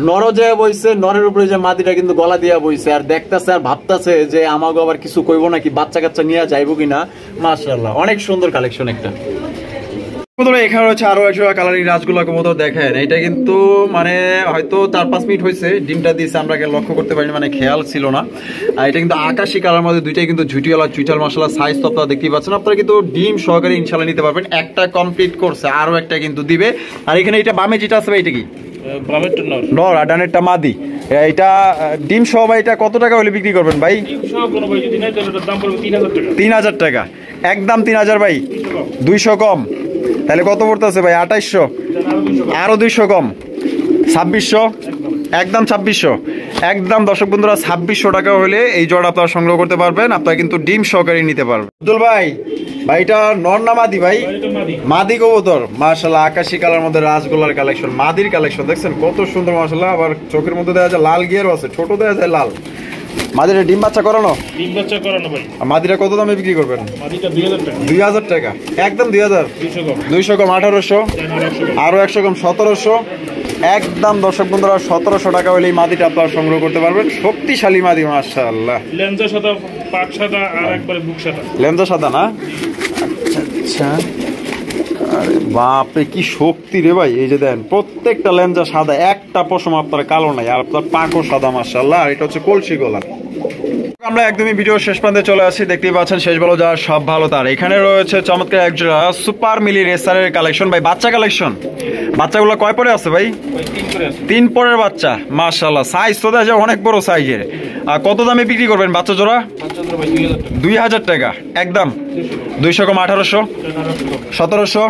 Speaker 1: নর যে বইছে, নরের উপরে যে মাদিটা কিন্তু গলা দিয়া বইছে, আর দেখতেছে আর ভাবতেছে যে আমাকে আবার কিছু কইবো নাকি, বাচ্চা কাচ্চা নিয়ে যাইবো কিনা। মাশাআল্লাহ অনেক সুন্দর কালেকশন একটা। এখানে হচ্ছে আরো একটা কালারিং রাজগোল্লা কবুতর। দেখেন এটা কিন্তু মানে হয়তো 4-5 মিনিট হয়েছে ডিমটা দিয়েছে, আমরা লক্ষ্য করতে পারিনি, মানে খেয়াল ছিল না। আর এটা কিন্তু আকাশি কালার মধ্যে, দুইটাই কিন্তু ঝুটিওয়ালা চুইটাল মাশাআল্লাহ। সাইজ তো আপনারা দেখতেই পাচ্ছেন। আপনারা কিন্তু ডিম সহকারে ইনশাআল্লাহ নিতে পারবেন। একটা কমপ্লিট করছে, আরো একটা কিন্তু দিবে। আর এখানে এটা বামে যেটা আছে এটা কি?
Speaker 2: বামেরটা
Speaker 1: নর, আর ডানেরটা মাদি। এটা ডিম সহ ভাই এটা কত টাকা হলে বিক্রি করবেন ভাই?
Speaker 2: ডিম সহ কোনো ভাই যদি নেয় তাহলে দাম পড়বে 3000 টাকা।
Speaker 1: 3000 টাকা। একদম 3000 ভাই, 200 কম। তাহলে কত পড়তেছে ভাই? 2800, আরো 200 কম, 2600। একদম 2600। একদম দর্শক বন্ধুরা 2600 টাকা হলে এই জোড়া আপনারা সংগ্রহ করতে পারবেন। আপনারা কিন্তু ডিম সহকারে নিতে পারবেন। আব্দুল ভাই ভাইটা নর না মাদি ভাই? মাদি কবুতর মাশাআল্লাহ। আকাশি কালার মধ্যে রাজগোল্লার কালেকশন, মাদির কালেকশন। দেখছেন কত সুন্দর মাশাআল্লাহ। আবার চোখের মধ্যে দেখা যায় লাল গিয়ারও আছে, ছোট দেখা যায় লাল। মাদিটা ডিম বাচ্চা করানো?
Speaker 2: ডিম বাচ্চা করানো ভাই।
Speaker 1: আর মাদিটা কত দামে বিক্রি করবেন?
Speaker 2: মাদিটা 2000 টাকা।
Speaker 1: 2000 টাকা, একদম 2000।
Speaker 2: 200 কম।
Speaker 1: 200 কম 1800, আরো 100 কম 1700, একদম দর্শক বন্ধুরা 1700 টাকা হলে এই মাদিটা আপনারা সংগ্রহ করতে পারবেন। শক্তিশালী মাদি মাশাআল্লাহ।
Speaker 2: লেঞ্জা সাদা, পাক সাদা আর একবারে বুক সাদা।
Speaker 1: লেঞ্জা সাদা না? আচ্ছা আচ্ছা, আরে বাপরে কি শক্তি রে ভাই। এই যে দেন প্রত্যেকটা লেঞ্জা সাদা, একটা পশম আপনার কালো নাই, আর আপনার পাকও সাদা মাশাআল্লাহ। আর এটা হচ্ছে কলসি গলা। আমরা একদমই ভিডিও শেষ প্রান্তে চলে আসি। দেখতেই পাচ্ছেন শেষ ভালো যার সব ভালো তার। এখানে রয়েছে চমৎকার একজোড়া সুপার মিলি রেসারের কালেকশন ভাই, বাচ্চা কালেকশন। বাচ্চাগুলো কয় পরে আছে ভাই? 3 পরের বাচ্চা মাশাআল্লাহ। সাইজ তো দেখে অনেক বড় সাইজের। আর কত দামে বিক্রি করবেন বাচ্চা জোড়া? 2000 টাকা, একদম 200 কম 1800, 1700,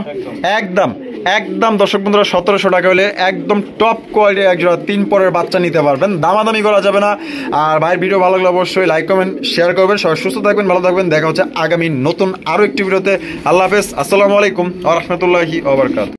Speaker 1: একদম একদম দর্শক বন্ধুরা 1700 টাকা হলে একদম টপ কোয়ালিটির একজোড়া 3 পরের বাচ্চা নিতে পারবেন। দামাদামি করা যাবে না। আর ভাইয়ের ভিডিও ভালো লাগলে অবশ্যই লাইক কমেন্ট শেয়ার করবেন। সবাই সুস্থ থাকবেন, ভালো থাকবেন। দেখা হচ্ছে আগামী নতুন আরো একটি ভিডিওতে। আল্লাহ হাফেজ, আসসালামু আলাইকুম ওয়া রাহমাতুল্লাহি ওয়া বারাকাতুহু।